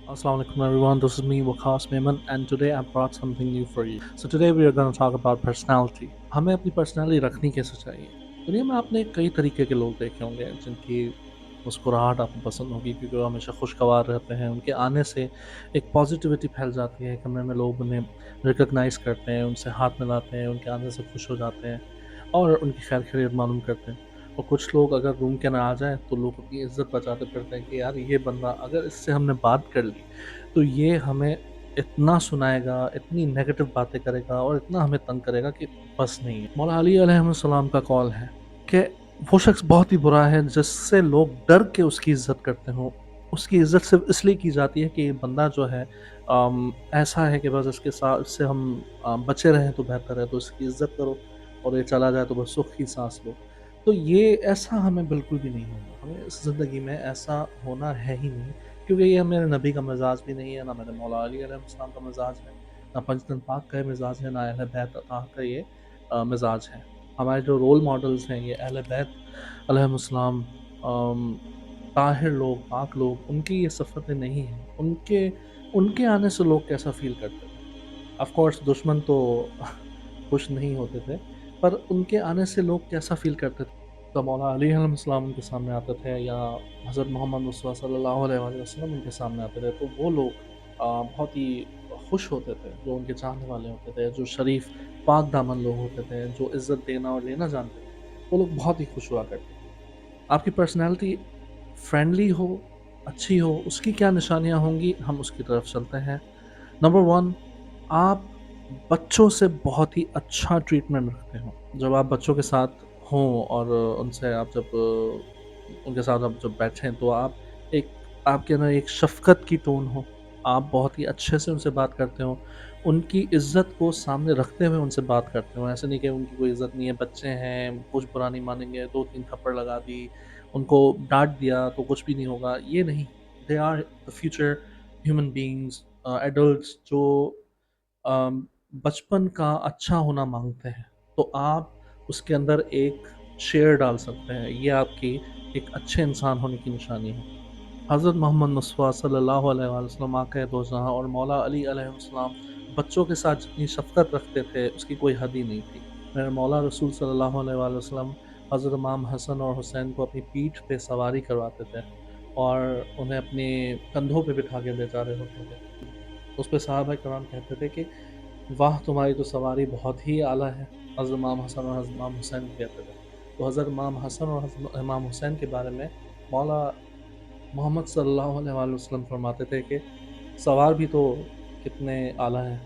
Assalamu alaikum everyone, this is me Waqas Mehman and today I brought something new for you. So today we are going to talk about personality. हमें अपनी personality रखनी कैसे चाहिए। दुनिया में आपने कई तरीके के लोग देखे होंगे जिनकी मुस्कुराहट आपको पसंद होगी क्योंकि वो हमेशा खुशगवार रहते हैं। उनके आने से एक पॉजिटिविटी फैल जाती है, कमरे में लोग उन्हें रिकॉग्नाइज करते हैं, उनसे हाथ मिलाते हैं, उनके आने से खुश हो जाते हैं और उनकी खैर खैरियत मालूम करते हैं। और कुछ लोग अगर रूम के अंदर आ जाएँ तो लोग अपनी इज़्ज़त बचाते फिरते हैं कि यार ये बंदा अगर इससे हमने बात कर ली तो ये हमें इतना सुनाएगा, इतनी नेगेटिव बातें करेगा और इतना हमें तंग करेगा कि बस नहीं है। मौला अली अलैहिस्सलाम का कौल है कि वो शख्स बहुत ही बुरा है जिससे लोग डर के उसकी इज़्ज़त करते हों। उसकी इज़्ज़त सिर्फ़ इसलिए की जाती है कि ये बंदा जो है ऐसा है कि बस इसके साथ इससे हम बचे रहें तो बेहतर है, तो इसकी इज़्ज़त करो और ये चला जाए तो बस सुख की साँस लो। तो ये ऐसा हमें बिल्कुल भी नहीं होना, हमें इस ज़िंदगी में ऐसा होना है ही नहीं क्योंकि ये मेरे नबी का मिज़ाज भी नहीं है, ना मेरे मौला अली अलैहिस्सलाम का मिज़ाज है, ना पंचतन पाक का ये मिज़ाज है, ना अहले बैत अताह का ये मिज़ाज है। हमारे जो रोल मॉडल्स हैं ये अहले बैत अलैहिस्सलाम ताहिर लोग, पाक लोग, उनकी ये सिफ़तें नहीं हैं। उनके उनके आने से लोग कैसा फ़ील करते थे। ऑफ़ कोर्स दुश्मन तो खुश नहीं होते थे, पर उनके आने से लोग कैसा फ़ील करते थे। तो मौला अली अलैहिस्सलाम उनके सामने आते थे या हज़रत मोहम्मद मुस्तफ़ा सल्लल्लाहु अलैहि वसल्लम उनके सामने आते थे, तो वो लोग बहुत ही खुश होते थे, जो उनके चाहने वाले होते थे, जो शरीफ पाक दामन लोग होते थे, जो इज़्ज़त देना और लेना जानते थे, वो लोग बहुत ही खुश हुआ करते थे। आपकी पर्सनैलिटी फ्रेंडली हो, अच्छी हो, उसकी क्या निशानियाँ होंगी, हम उसकी तरफ चलते हैं। नंबर 1, आप बच्चों से बहुत ही अच्छा ट्रीटमेंट रखते हो। जब आप बच्चों के साथ हों और उनसे आप जब उनके साथ आप जब बैठें तो आप एक आपके अंदर एक शफ़क़त की टोन हो। आप बहुत ही अच्छे से उनसे बात करते हो। उनकी इज़्ज़त को सामने रखते हुए उनसे बात करते हो। ऐसा नहीं कि उनकी कोई इज़्ज़त नहीं है, बच्चे हैं, कुछ बुरा नहीं मानेंगे, 2-3 थप्पड़ लगा दी, उनको डाँट दिया तो कुछ भी नहीं होगा, ये नहीं। They are the future human beings adults जो अम, बचपन का अच्छा होना माँगते हैं, तो आप उसके अंदर एक शेर डाल सकते हैं, ये आपकी एक अच्छे इंसान होने की निशानी है। हज़रत मोहम्मद मुस्तफ़ा सल्लल्लाहु अलैहि वसल्लम आक़ा दो जहाँ और मौला अली अलैहिस्सलाम बच्चों के साथ जितनी शफ़क़त रखते थे, उसकी कोई हद ही नहीं थी। मेरे मौला रसूल सल्लल्लाहु अलैहि वसल्लम हज़रत इमाम हसन और हुसैन को अपनी पीठ पे सवारी करवाते थे और उन्हें अपने कंधों पे बिठा के ले जा रहे होते थे। उस पे सहाबा किराम कहते थे कि वाह! तुम्हारी तो सवारी बहुत ही आला है। हज़रत इमाम हसन और हज़रत इमाम हुसैन को कहते थे। तो हज़रत इमाम हसन और हज़रत इमाम हुसैन के बारे में मौला मोहम्मद सल्लल्लाहु अलैहि वसल्लम फरमाते थे कि सवार भी तो कितने आला हैं।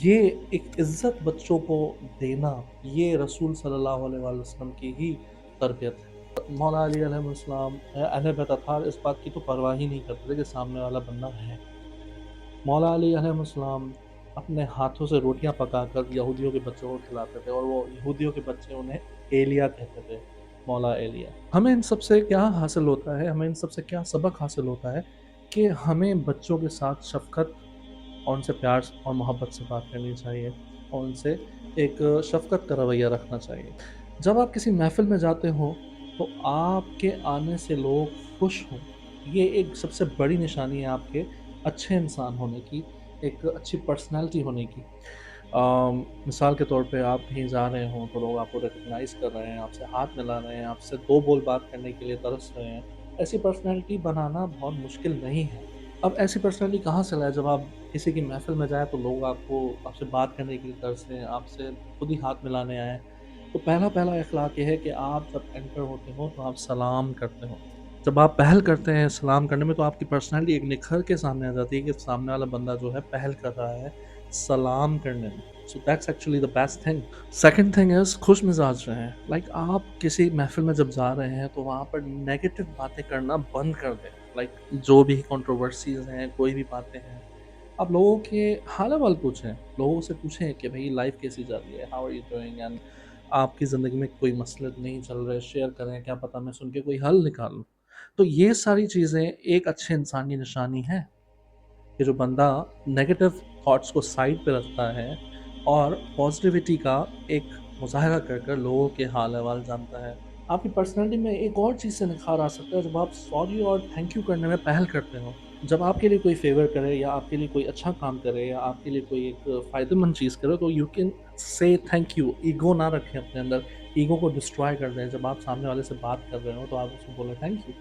ये एक इज़्ज़त बच्चों को देना, ये रसूल सल्लल्लाहु अलैहि वसल्लम की ही तरबियत है। मौला अली अलैहिस्सलाम अहले बैत अताहार इस बात की तो परवाह ही नहीं करते थे कि सामने वाला बंदा है। मौला अली अलैहिस्सलाम अपने हाथों से रोटियाँ पकाकर यहूदियों के बच्चों को खिलाते थे और वो यहूदियों के बच्चे उन्हें एलिया कहते थे, मौला एलिया। हमें इन सब से क्या हासिल होता है, हमें इन सब से क्या सबक हासिल होता है कि हमें बच्चों के साथ शफ़क़त और उनसे प्यार और मोहब्बत से बात करनी चाहिए और उनसे एक शफ़क़त का रवैया रखना चाहिए। जब आप किसी महफ़िल में जाते हो, तो आपके आने से लोग खुश हों, ये एक सबसे बड़ी निशानी है आपके अच्छे इंसान होने की, एक अच्छी पर्सनैलिटी होने की। मिसाल के तौर पे आप कहीं जा रहे हों, तो लोग आपको रिकॉग्नाइज़ कर रहे हैं, आपसे हाथ मिला रहे हैं, आपसे 2 बोल बात करने के लिए तरस रहे हैं। ऐसी पर्सनैलिटी बनाना बहुत मुश्किल नहीं है। अब ऐसी पर्सनैलिटी कहाँ से लाएँ जब आप किसी की महफ़िल में जाएँ तो लोग आपको आपसे बात करने के लिए तरसें, आपसे खुद ही हाथ मिलाने आएँ। तो पहला-पहला इख़लाक़ ये है कि आप जब एंटर होते हो तो आप सलाम करते हो। जब आप पहल करते हैं सलाम करने में तो आपकी पर्सनैलिटी एक निखर के सामने आ जाती है कि सामने वाला बंदा जो है पहल कर रहा है सलाम करने में। So that's actually the best thing. Second thing is खुश मिज़ाज रहें। लाइक आप किसी महफ़िल में जब जा रहे हैं तो वहाँ पर नेगेटिव बातें करना बंद कर दें। लाइक जो भी कंट्रोवर्सीज़ हैं, कोई भी बातें हैं, आप लोगों के हाल-अहवाल पूछें। लोगों से पूछें कि भई लाइफ़ कैसी जा रही है? How are you doing? And आपकी ज़िंदगी में कोई मसले तो नहीं चल रहे, शेयर करें, क्या पता मैं सुन के कोई हल निकालूँ। तो ये सारी चीज़ें एक अच्छे इंसान की निशानी है, कि जो बंदा नेगेटिव थॉट्स को साइड पे रखता है और पॉज़िटिविटी का एक मुज़ाहरा कर कर लोगों के हाल-अहवाल जानता है। आपकी पर्सनैलिटी में एक और चीज़ से निखार आ सकता है जब आप सॉरी और थैंक यू करने में पहल करते हो। जब आपके लिए कोई फ़ेवर करे या आपके लिए कोई अच्छा काम करे या आपके लिए कोई एक फ़ायदेमंद चीज़ करे तो you can say thank you. Ego ना रखें अपने अंदर, ईगो को डिस्ट्रॉय कर दें। जब आप सामने वाले से बात कर रहे हो तो आप उसको बोलें thank you,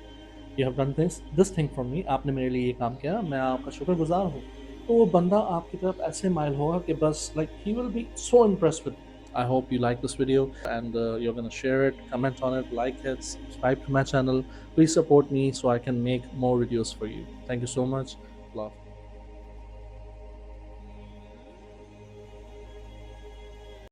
you have done this thing for me, आपने मेरे लिए ये काम किया, मैं आपका शुक्रगुज़ार हूँ। तो वो बंदा आपकी तरफ ऐसे माइल होगा कि बस like he will be so impressed with. I hope you like this video and you're gonna share it, comment on it, like it, subscribe to my channel. Please support me so I can make more videos for you. Thank you so much. Love.